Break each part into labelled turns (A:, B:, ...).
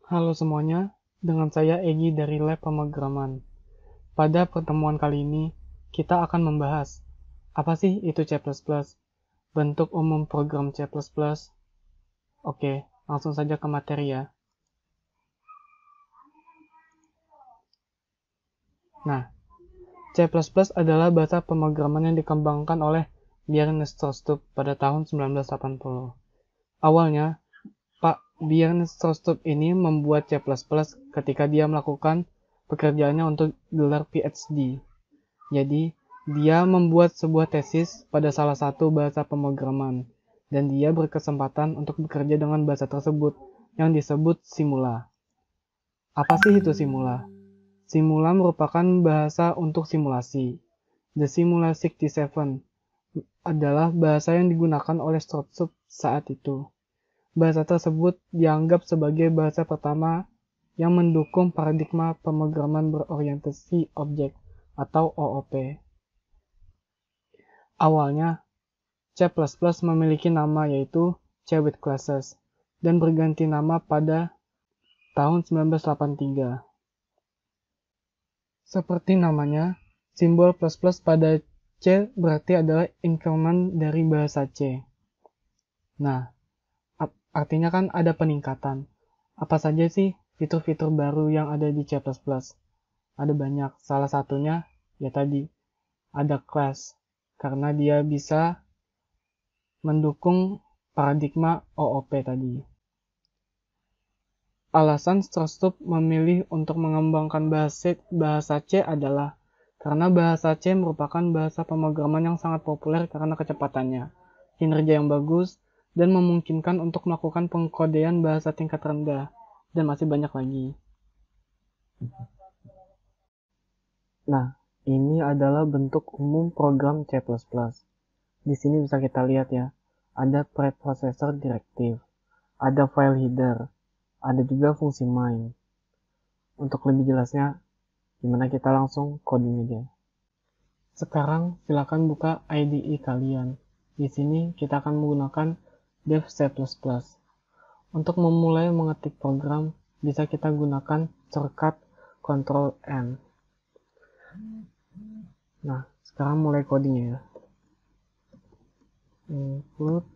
A: Halo semuanya, dengan saya Egi dari Lab Pemrograman. Pada pertemuan kali ini, kita akan membahas apa sih itu C++, bentuk umum program C++. Oke, langsung saja ke materi ya. Nah, C++ adalah bahasa pemrograman yang dikembangkan oleh Bjarne Stroustrup pada tahun 1980. Awalnya, Pak Bjarne Stroustrup ini membuat C++ ketika dia melakukan pekerjaannya untuk gelar PhD. Jadi, dia membuat sebuah tesis pada salah satu bahasa pemrograman, dan dia berkesempatan untuk bekerja dengan bahasa tersebut yang disebut Simula. Apa sih itu Simula? Simula merupakan bahasa untuk simulasi. The Simula 67 adalah bahasa yang digunakan oleh Stroustrup saat itu. Bahasa tersebut dianggap sebagai bahasa pertama yang mendukung paradigma pemrograman berorientasi objek atau OOP. Awalnya, C++ memiliki nama yaitu C with Classes dan berganti nama pada tahun 1983. Seperti namanya, simbol plus plus pada C berarti adalah increment dari bahasa C. Nah, artinya kan ada peningkatan. Apa saja sih fitur-fitur baru yang ada di C++? Ada banyak. Salah satunya ya tadi ada class karena dia bisa mendukung paradigma OOP tadi. Alasan Stroustrup memilih untuk mengembangkan bahasa C adalah karena bahasa C merupakan bahasa pemrograman yang sangat populer karena kecepatannya, kinerja yang bagus, dan memungkinkan untuk melakukan pengkodean bahasa tingkat rendah, dan masih banyak lagi. Nah, ini adalah bentuk umum program C++. Di sini bisa kita lihat ya, ada preprocessor directive, ada file header, ada juga fungsi main. Untuk lebih jelasnya, gimana kita langsung coding aja. Sekarang silakan buka IDE kalian. Di sini kita akan menggunakan dev C++. Untuk memulai mengetik program, bisa kita gunakan shortcut Ctrl N. Nah, sekarang mulai codingnya ya. Include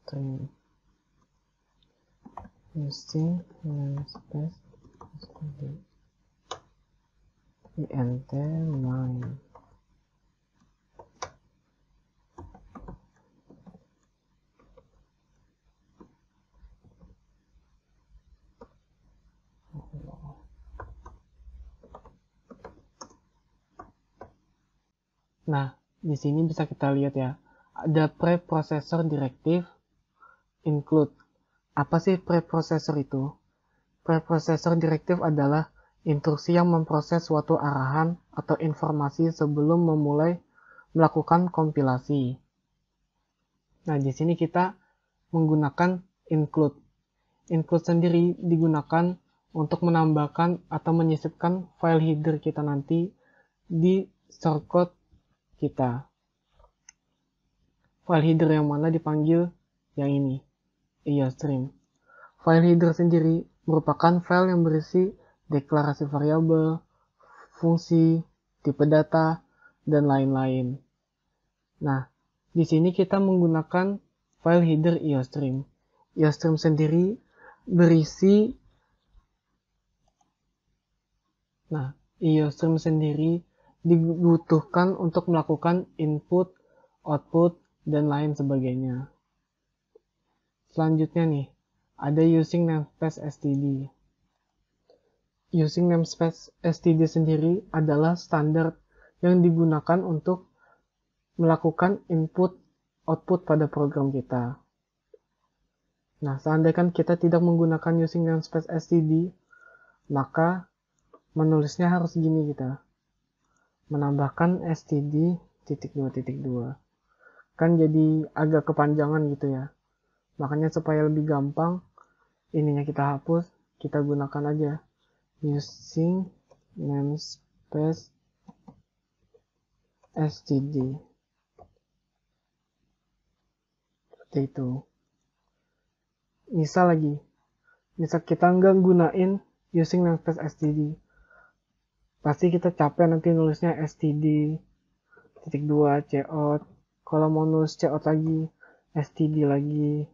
A: string using namespace int main. Nah, di sini bisa kita lihat ya, ada preprocessor directive include. Apa sih preprocessor itu? Preprocessor directive adalah instruksi yang memproses suatu arahan atau informasi sebelum memulai melakukan kompilasi. Nah, di sini kita menggunakan include. Include sendiri digunakan untuk menambahkan atau menyisipkan file header kita nanti di shortcode kita. File header yang mana dipanggil yang ini, IOStream. File header sendiri merupakan file yang berisi deklarasi variabel, fungsi, tipe data, dan lain-lain. Nah, di sini kita menggunakan file header IOStream. IOStream sendiri berisi IOStream sendiri dibutuhkan untuk melakukan input, output, dan lain sebagainya. Selanjutnya nih, ada using namespace std. Using namespace std sendiri adalah standar yang digunakan untuk melakukan input, output pada program kita. Nah, seandainya kita tidak menggunakan using namespace std, maka menulisnya harus gini kita. Menambahkan std.2.2. Kan jadi agak kepanjangan gitu ya. Makanya supaya lebih gampang, ininya kita hapus, kita gunakan aja using namespace std. Seperti itu. Misal kita nggak gunain using namespace std, pasti kita capek nanti nulisnya std titik 2 cout, kalau mau nulis cout lagi std lagi.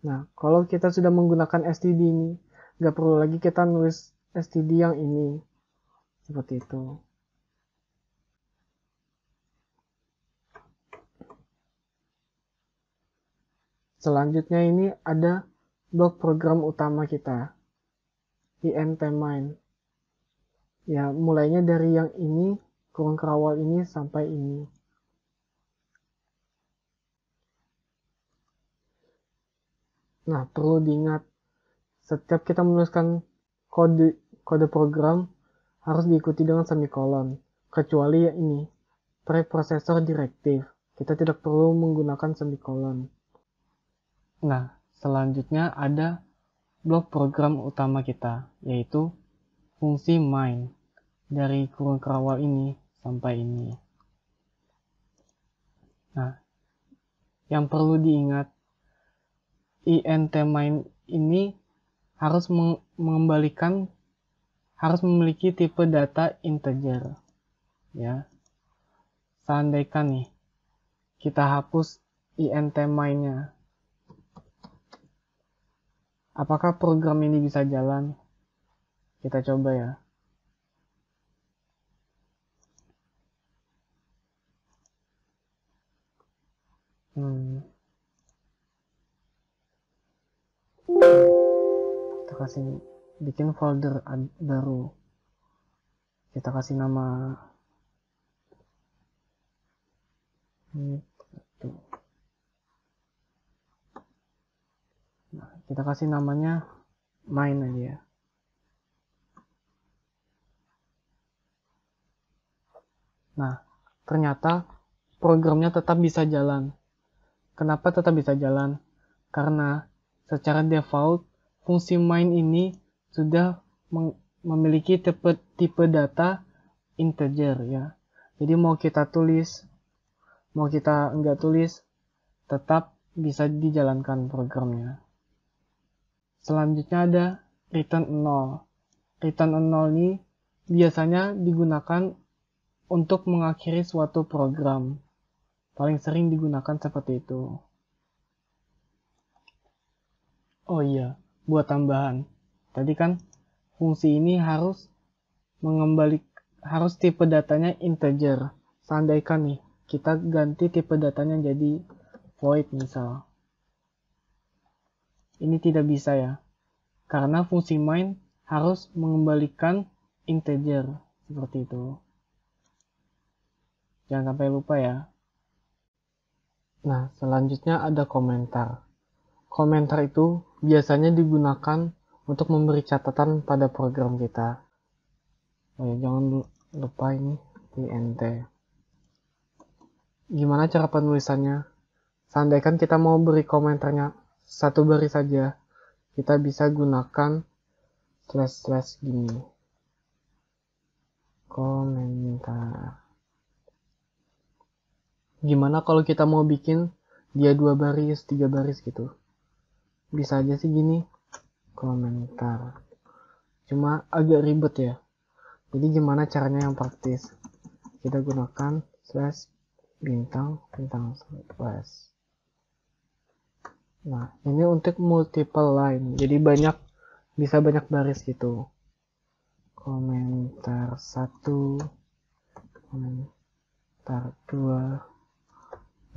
A: Nah, kalau kita sudah menggunakan std ini, nggak perlu lagi kita nulis std yang ini, seperti itu. Selanjutnya ini ada blok program utama kita, intmain. Ya, mulainya dari yang ini, kurung kerawal ini sampai ini. Nah, perlu diingat, setiap kita menuliskan kode program harus diikuti dengan semikolon, kecuali ya ini, preprocessor directive. Kita tidak perlu menggunakan semikolon. Nah, selanjutnya ada blok program utama kita, yaitu fungsi main. Dari kurung kerawal ini sampai ini. Nah, yang perlu diingat, intmain ini harus mengembalikan, harus memiliki tipe data integer. Ya, seandainya nih kita hapus intmain-nya, apakah program ini bisa jalan? Kita coba ya. Kita kasih bikin folder baru. Kita kasih nama Nah, kita kasih namanya main aja ya. Nah, ternyata programnya tetap bisa jalan. Kenapa tetap bisa jalan? Karena secara default fungsi main ini sudah memiliki tipe data integer ya. Jadi mau kita tulis, mau kita enggak tulis, tetap bisa dijalankan programnya. Selanjutnya ada return 0. Return 0 ini biasanya digunakan untuk mengakhiri suatu program. Paling sering digunakan seperti itu. Oh iya, buat tambahan. Tadi kan fungsi ini harus harus tipe datanya integer. Seandainya nih, kita ganti tipe datanya jadi void misal. Ini tidak bisa ya. Karena fungsi main harus mengembalikan integer. Seperti itu. Jangan sampai lupa ya. Nah, selanjutnya ada komentar. Komentar itu biasanya digunakan untuk memberi catatan pada program kita. Oh ya, jangan lupa ini int. Gimana cara penulisannya? Seandainya kita mau beri komentarnya satu baris saja, kita bisa gunakan / gini. Komentar. Gimana kalau kita mau bikin dia 2 baris, 3 baris gitu? Bisa aja sih gini, komentar. Cuma agak ribet ya. Jadi gimana caranya yang praktis? Kita gunakan / bintang /. Nah, ini untuk multiple line. Jadi bisa banyak baris gitu. Komentar 1, komentar 2.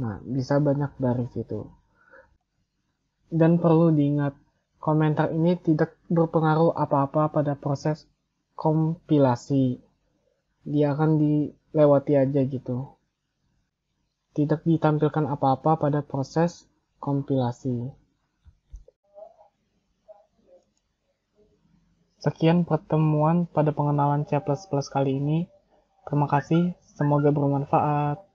A: Nah, bisa banyak baris itu. Dan perlu diingat, komentar ini tidak berpengaruh apa-apa pada proses kompilasi. Dia akan dilewati aja gitu. Tidak ditampilkan apa-apa pada proses kompilasi. Sekian pertemuan pada pengenalan C++ kali ini. Terima kasih, semoga bermanfaat.